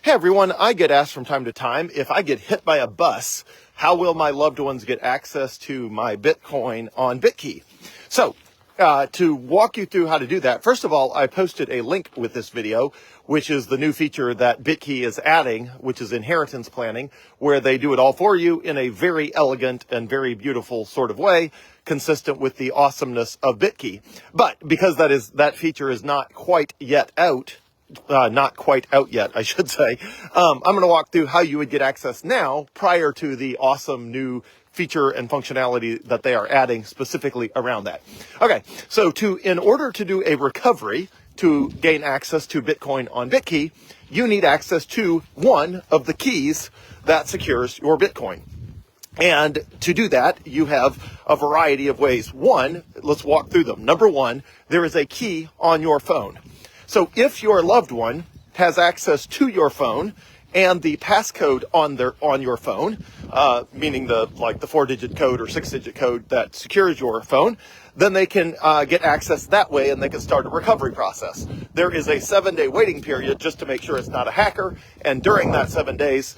Hey everyone, I get asked from time to time, if I get hit by a bus, how will my loved ones get access to my Bitcoin on Bitkey? So, to walk you through how to do that, first of all, I posted a link with this video, which is the new feature that Bitkey is adding, which is inheritance planning, where they do it all for you in a very elegant and very beautiful sort of way, consistent with the awesomeness of Bitkey. But because that feature is not quite out, I should say. I'm going to walk through how you would get access now prior to the awesome new feature and functionality that they are adding specifically around that. Okay, so in order to do a recovery to gain access to Bitcoin on Bitkey, you need access to one of the keys that secures your Bitcoin. And to do that, you have a variety of ways. One, let's walk through them. Number one, there is a key on your phone. So if your loved one has access to your phone and the passcode on your phone, meaning the 4-digit code or 6-digit code that secures your phone, then they can get access that way and they can start a recovery process. There is a 7-day waiting period just to make sure it's not a hacker. And during that 7 days,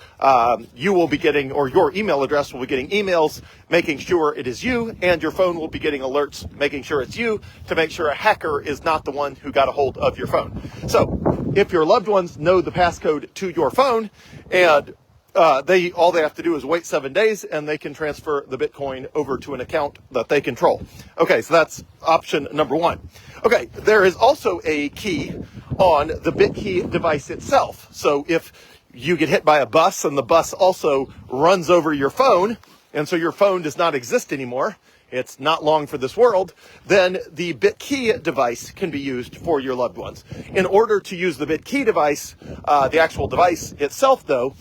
you will be getting, or your email address will be getting emails making sure it is you, and your phone will be getting alerts making sure it's you to make sure a hacker is not the one who got a hold of your phone. So if your loved ones know the passcode to your phone and all they have to do is wait 7 days and they can transfer the Bitcoin over to an account that they control. Okay, so that's option number one. Okay, there is also a key on the Bitkey device itself. So if you get hit by a bus and the bus also runs over your phone, and so your phone does not exist anymore, it's not long for this world, then the Bitkey device can be used for your loved ones. In order to use the Bitkey device, the actual device itself though,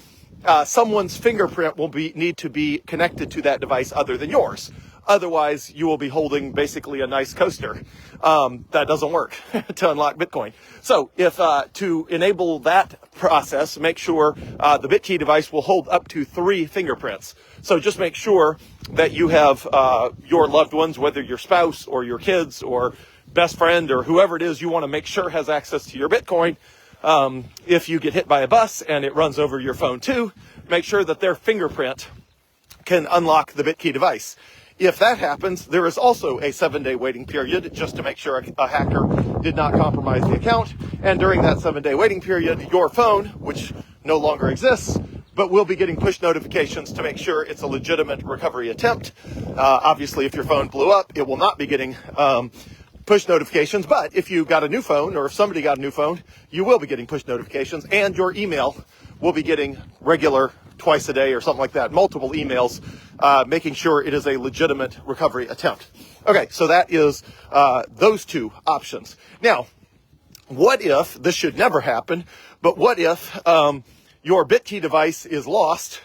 someone's fingerprint will need to be connected to that device other than yours. Otherwise, you will be holding basically a nice coaster. That doesn't work to unlock Bitcoin. So if to enable that process, make sure the Bitkey device will hold up to 3 fingerprints. So just make sure that you have your loved ones, whether your spouse or your kids or best friend or whoever it is you want to make sure has access to your Bitcoin. If you get hit by a bus and it runs over your phone too, make sure that their fingerprint can unlock the Bitkey device. If that happens, there is also a 7-day waiting period just to make sure a hacker did not compromise the account. And during that 7-day waiting period, your phone, which no longer exists, but will be getting push notifications to make sure it's a legitimate recovery attempt. Obviously, if your phone blew up, it will not be getting push notifications, but if you got a new phone or if somebody got a new phone, you will be getting push notifications, and your email will be getting regular twice a day or something like that, multiple emails, making sure it is a legitimate recovery attempt. Okay, so that is those two options. Now, what if, this should never happen, but what if your Bitkey device is lost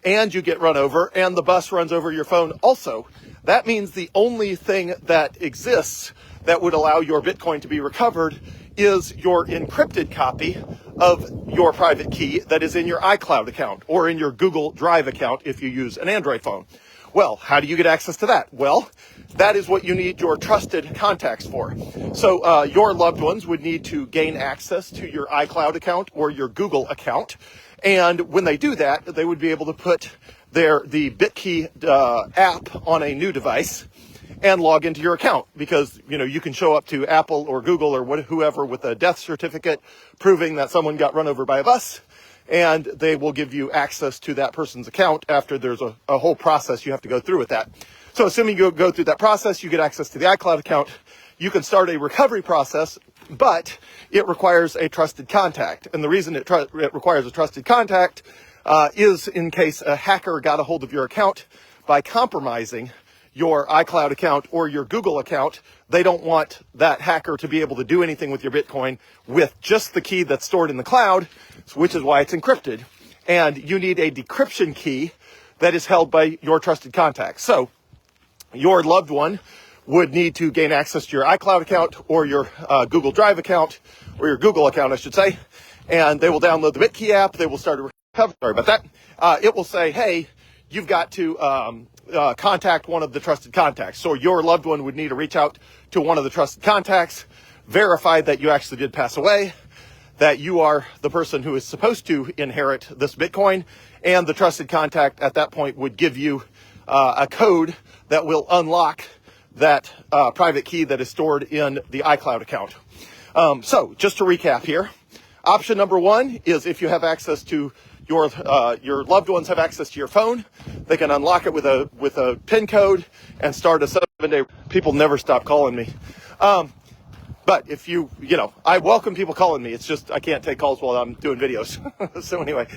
and you get run over and the bus runs over your phone also? That means the only thing that exists that would allow your Bitcoin to be recovered is your encrypted copy of your private key that is in your iCloud account or in your Google Drive account if you use an Android phone. Well, how do you get access to that? Well, that is what you need your trusted contacts for. So your loved ones would need to gain access to your iCloud account or your Google account. And when they do that, they would be able to put the Bitkey app on a new device and log into your account, because you can show up to Apple or Google or whoever with a death certificate proving that someone got run over by a bus, and they will give you access to that person's account after there's a whole process you have to go through with that. So assuming you go through that process, you get access to the iCloud account, you can start a recovery process, but it requires a trusted contact. And the reason it requires a trusted contact is in case a hacker got a hold of your account by compromising your iCloud account or your Google account. They don't want that hacker to be able to do anything with your Bitcoin with just the key that's stored in the cloud, which is why it's encrypted. And you need a decryption key that is held by your trusted contact. So your loved one would need to gain access to your iCloud account or your Google Drive account, or your Google account, I should say, and they will download the Bitkey app. They will start a recovery. Sorry about that. It will say, hey, you've got to contact one of the trusted contacts. So your loved one would need to reach out to one of the trusted contacts, verify that you actually did pass away. that you are the person who is supposed to inherit this Bitcoin, and the trusted contact at that point would give you a code that will unlock that private key that is stored in the iCloud account. So just to recap here, option number one is if you have access to your loved ones have access to your phone, they can unlock it with a PIN code and start a 7-day. People never stop calling me. But if I welcome people calling me. It's just I can't take calls while I'm doing videos. So anyway,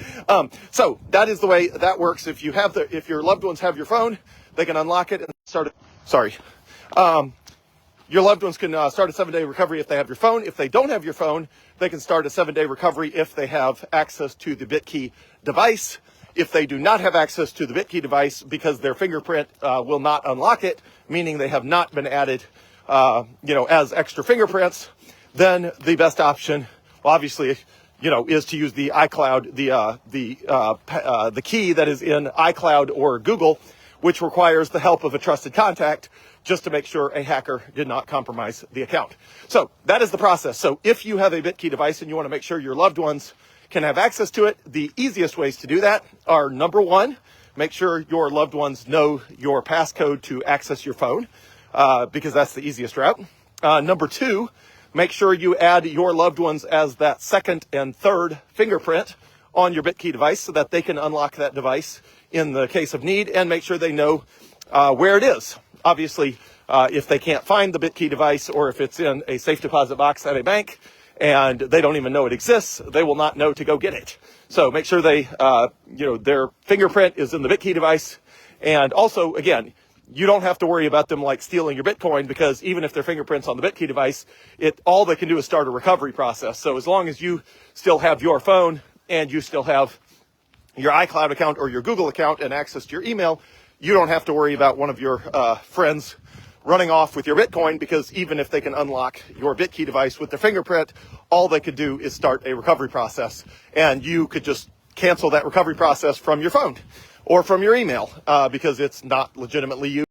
so that is the way that works. If your loved ones have your phone, they can unlock it and start it. Sorry. Your loved ones can start a 7-day recovery if they have your phone. If they don't have your phone, they can start a 7-day recovery if they have access to the Bitkey device. If they do not have access to the Bitkey device because their fingerprint will not unlock it, meaning they have not been added, as extra fingerprints, then the best option, well, obviously, is to use the iCloud, the key that is in iCloud or Google, which requires the help of a trusted contact just to make sure a hacker did not compromise the account. So that is the process. So if you have a Bitkey device and you want to make sure your loved ones can have access to it, the easiest ways to do that are, number one, make sure your loved ones know your passcode to access your phone, because that's the easiest route. Number two, make sure you add your loved ones as that second and third fingerprint on your Bitkey device so that they can unlock that device in the case of need, and make sure they know where it is. Obviously, if they can't find the Bitkey device, or if it's in a safe deposit box at a bank and they don't even know it exists, they will not know to go get it. So make sure they, their fingerprint is in the Bitkey device. And also, again, you don't have to worry about them like stealing your Bitcoin, because even if their fingerprint's on the Bitkey device, all they can do is start a recovery process. So as long as you still have your phone and you still have your iCloud account or your Google account and access to your email, you don't have to worry about one of your friends running off with your Bitcoin, because even if they can unlock your Bitkey device with their fingerprint, all they could do is start a recovery process, and you could just cancel that recovery process from your phone or from your email, because it's not legitimately you.